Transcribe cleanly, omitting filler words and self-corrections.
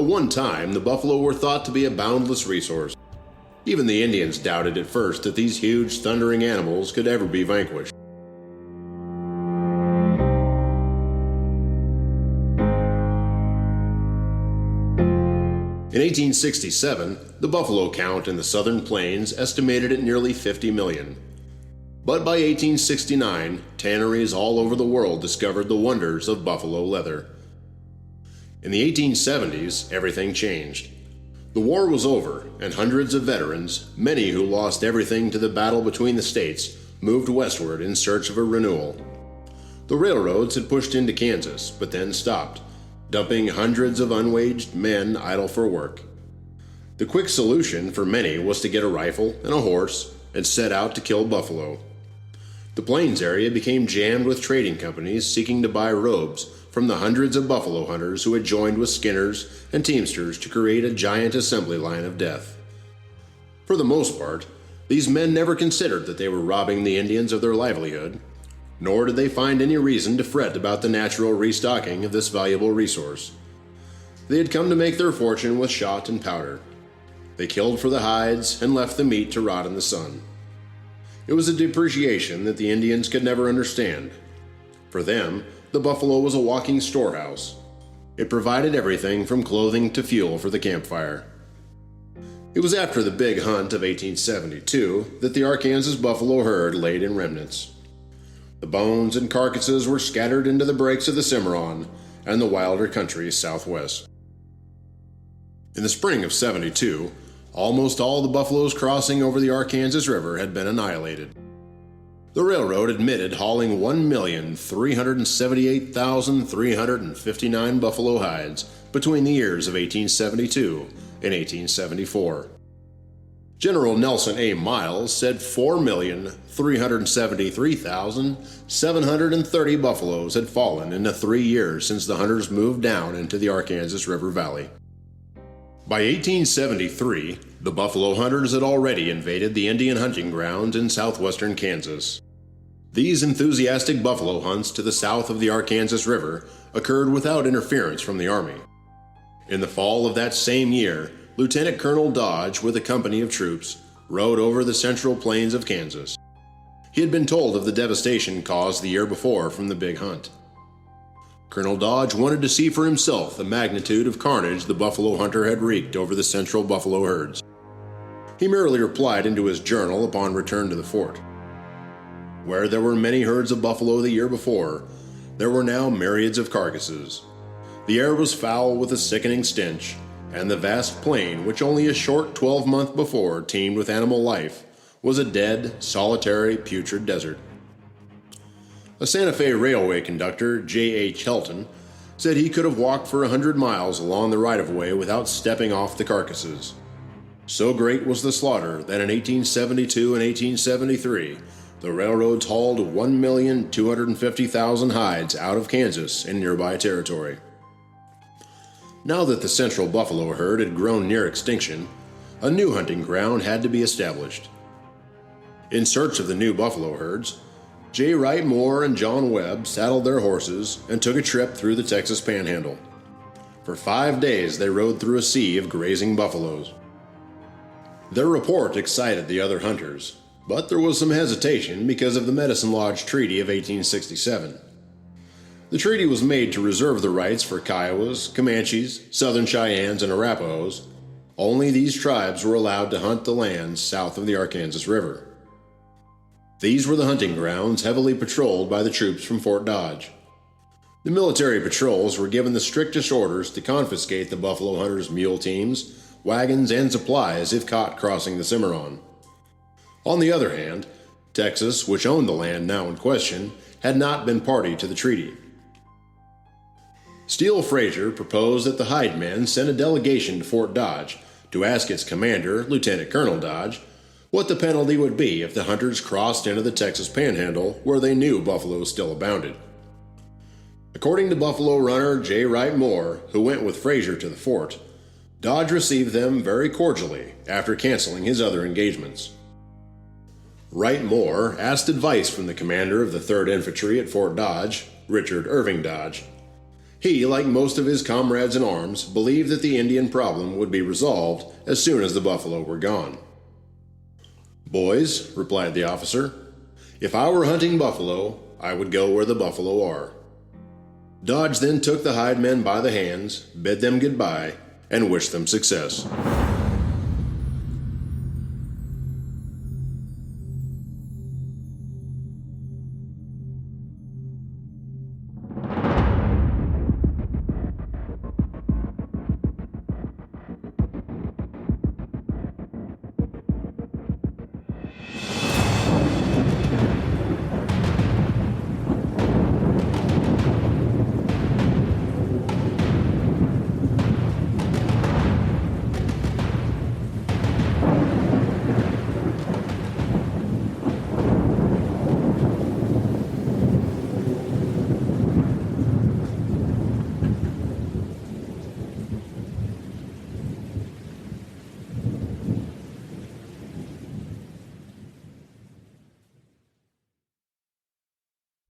At one time, the buffalo were thought to be a boundless resource. Even the Indians doubted at first that these huge, thundering animals could ever be vanquished. In 1867, the buffalo count in the southern plains estimated at nearly 50 million. But by 1869, tanneries all over the world discovered the wonders of buffalo leather. In the 1870s, everything changed. The war was over, and hundreds of veterans, many who lost everything to the battle between the states, moved westward in search of a renewal. The railroads had pushed into Kansas, but then stopped, dumping hundreds of unwaged men idle for work. The quick solution for many was to get a rifle and a horse and set out to kill buffalo. The plains area became jammed with trading companies seeking to buy robes from the hundreds of buffalo hunters who had joined with skinners and teamsters to create a giant assembly line of death. For the most part, these men never considered that they were robbing the Indians of their livelihood, nor did they find any reason to fret about the natural restocking of this valuable resource. They had come to make their fortune with shot and powder. They killed for the hides and left the meat to rot in the sun. It was a depreciation that the Indians could never understand. For them, the buffalo was a walking storehouse. It provided everything from clothing to fuel for the campfire. It was after the big hunt of 1872 that the Arkansas buffalo herd laid in remnants. The bones and carcasses were scattered into the breaks of the Cimarron and the wilder country southwest. In the spring of '72, almost all the buffaloes crossing over the Arkansas River had been annihilated. The railroad admitted hauling 1,378,359 buffalo hides between the years of 1872 and 1874. General Nelson A. Miles said 4,373,730 buffaloes had fallen in the 3 years since the hunters moved down into the Arkansas River Valley. By 1873, the buffalo hunters had already invaded the Indian hunting grounds in southwestern Kansas. These enthusiastic buffalo hunts to the south of the Arkansas River occurred without interference from the Army. In the fall of that same year, Lieutenant Colonel Dodge, with a company of troops, rode over the central plains of Kansas. He had been told of the devastation caused the year before from the big hunt. Colonel Dodge wanted to see for himself the magnitude of carnage the buffalo hunter had wreaked over the central buffalo herds. He merely replied into his journal upon return to the fort. Where there were many herds of buffalo the year before, there were now myriads of carcasses. The air was foul with a sickening stench, and the vast plain, which only a short 12-month before teemed with animal life, was a dead, solitary, putrid desert. A Santa Fe railway conductor, J.H. Helton, said he could have walked for 100 miles along the right-of-way without stepping off the carcasses. So great was the slaughter that in 1872 and 1873, the railroads hauled 1,250,000 hides out of Kansas and nearby territory. Now that the central buffalo herd had grown near extinction, a new hunting ground had to be established. In search of the new buffalo herds, J. Wright Moore and John Webb saddled their horses and took a trip through the Texas Panhandle. For 5 days they rode through a sea of grazing buffaloes. Their report excited the other hunters, but there was some hesitation because of the Medicine Lodge Treaty of 1867. The treaty was made to reserve the rights for Kiowas, Comanches, Southern Cheyennes, and Arapahoes. Only these tribes were allowed to hunt the lands south of the Arkansas River. These were the hunting grounds heavily patrolled by the troops from Fort Dodge. The military patrols were given the strictest orders to confiscate the buffalo hunters' mule teams, wagons, and supplies if caught crossing the Cimarron. On the other hand, Texas, which owned the land now in question, had not been party to the treaty. Steele Frazier proposed that the Hyde men send a delegation to Fort Dodge to ask its commander, Lieutenant Colonel Dodge, what the penalty would be if the hunters crossed into the Texas Panhandle where they knew buffalo still abounded. According to buffalo runner J. Wright Moore, who went with Frazier to the fort, Dodge received them very cordially after canceling his other engagements. Wright Moore asked advice from the commander of the 3rd Infantry at Fort Dodge, Richard Irving Dodge. He, like most of his comrades in arms, believed that the Indian problem would be resolved as soon as the buffalo were gone. "Boys," replied the officer, "if I were hunting buffalo, I would go where the buffalo are." Dodge then took the hide men by the hands, bid them goodbye, and wished them success.